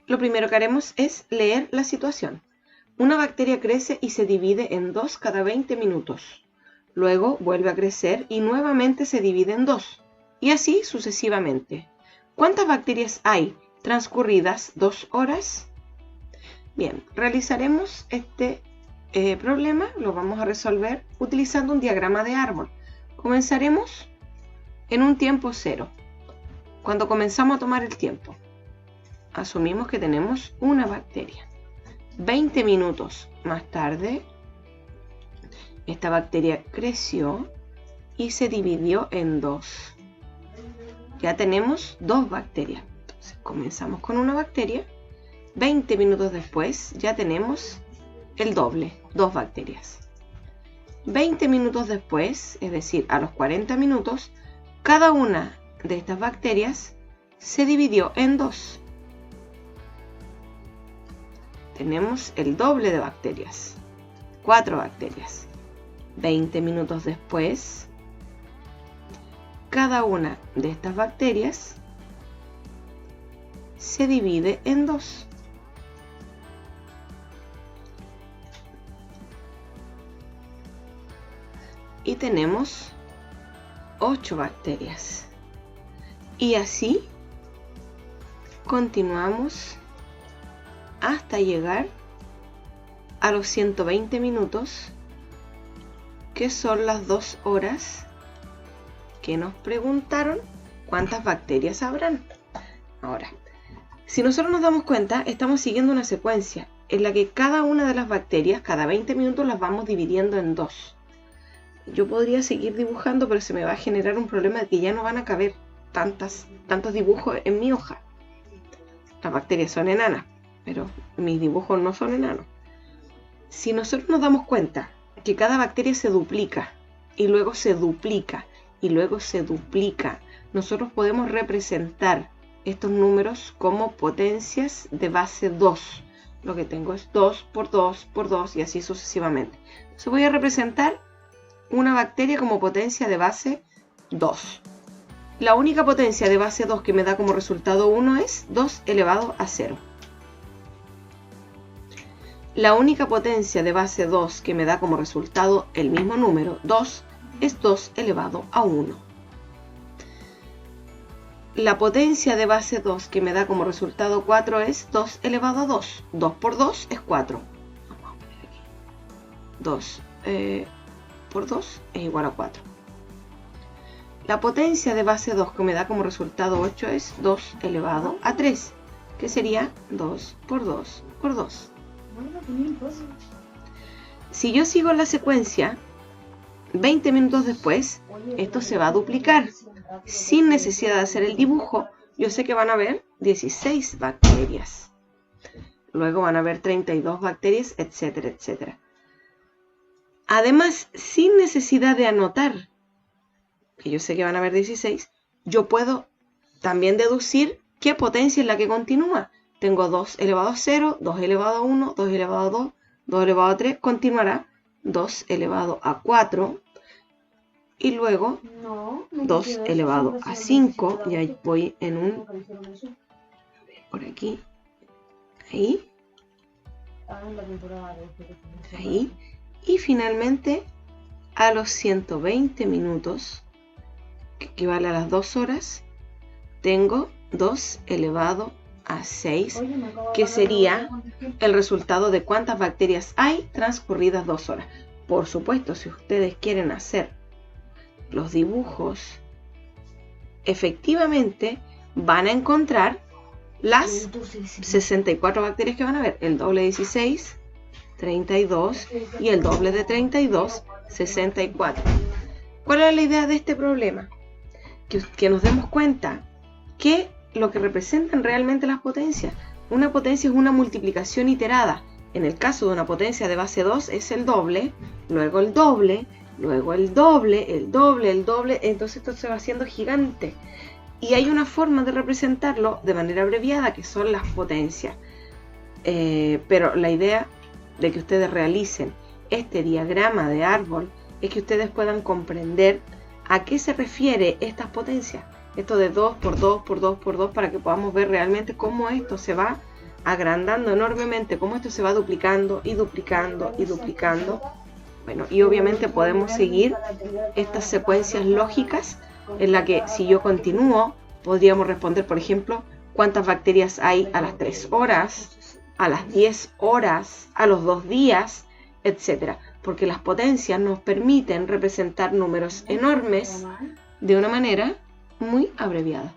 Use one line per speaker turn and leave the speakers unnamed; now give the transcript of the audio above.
lo primero que haremos es leer la situación. Una bacteria crece y se divide en 2 cada 20 minutos. Luego vuelve a crecer y nuevamente se divide en 2. Y así sucesivamente. ¿Cuántas bacterias hay transcurridas 2 horas? Bien, realizaremos este problema, lo vamos a resolver utilizando un diagrama de árbol. Comenzaremos en un tiempo 0. Cuando comenzamos a tomar el tiempo, asumimos que tenemos una bacteria. 20 minutos más tarde, esta bacteria creció y se dividió en 2. Ya tenemos 2 bacterias. Entonces comenzamos con una bacteria. 20 minutos después ya tenemos el doble, 2 bacterias. 20 minutos después, es decir, a los 40 minutos, cada una de estas bacterias se dividió en 2. Tenemos el doble de bacterias, 4 bacterias. 20 minutos después, cada una de estas bacterias se divide en 2. Y tenemos 8 bacterias. Y así continuamos hasta llegar a los 120 minutos, que son las 2 horas que nos preguntaron cuántas bacterias habrán. Ahora, si nosotros nos damos cuenta, estamos siguiendo una secuencia en la que cada una de las bacterias, cada 20 minutos las vamos dividiendo en 2. Yo podría seguir dibujando, pero se me va a generar un problema de que ya no van a caber tantos dibujos en mi hoja. Las bacterias son enanas, pero mis dibujos no son enanos. Si nosotros nos damos cuenta que cada bacteria se duplica, y luego se duplica, y luego se duplica, nosotros podemos representar estos números como potencias de base 2. Lo que tengo es 2 por 2 por 2 y así sucesivamente. Entonces voy a representar una bacteria como potencia de base 2. La única potencia de base 2 que me da como resultado 1 es 2 elevado a 0. La única potencia de base 2 que me da como resultado el mismo número, 2, es 2 elevado a 1. La potencia de base 2 que me da como resultado 4 es 2 elevado a 2. 2 por 2 es 4. Vamos a poner aquí. 2 por 2 es igual a 4. La potencia de base 2 que me da como resultado 8 es 2 elevado a 3, que sería 2 por 2 por 2. Si yo sigo la secuencia, 20 minutos después, esto se va a duplicar. Sin necesidad de hacer el dibujo, yo sé que van a haber 16 bacterias. Luego van a haber 32 bacterias, etcétera, etcétera. Además, sin necesidad de anotar, que yo sé que van a haber 16, yo puedo también deducir qué potencia es la que continúa. Tengo 2 elevado a 0, 2 elevado a 1, 2 elevado a 2, 2 elevado a 3, continuará 2 elevado a 4 y luego 2 elevado a 5, ya voy en un, por aquí, ahí, ahí, y finalmente a los 120 minutos, que equivale a las 2 horas, tengo 2 elevado a 6, que sería el resultado de cuántas bacterias hay transcurridas 2 horas. Por supuesto, si ustedes quieren hacer los dibujos, efectivamente van a encontrar las 64 bacterias que van a ver, el doble de 16, 32, y el doble de 32, 64. ¿Cuál es la idea de este problema? Que nos demos cuenta que lo que representan realmente las potencias. Una potencia es una multiplicación iterada. En el caso de una potencia de base 2 es el doble, luego el doble, luego el doble, el doble, el doble. Entonces esto se va haciendo gigante. Y hay una forma de representarlo de manera abreviada, que son las potencias. Pero la idea de que ustedes realicen este diagrama de árbol es que ustedes puedan comprender a qué se refiere estas potencias. Esto de 2 por 2 por 2 por 2, para que podamos ver realmente cómo esto se va agrandando enormemente cómo esto se va duplicando y duplicando y duplicando. Bueno, y obviamente podemos seguir estas secuencias lógicas en la que si yo continúo, podríamos responder, por ejemplo, cuántas bacterias hay a las 3 horas, a las 10 horas, a los 2 días, etc. Porque las potencias nos permiten representar números enormes de una manera muy abreviada.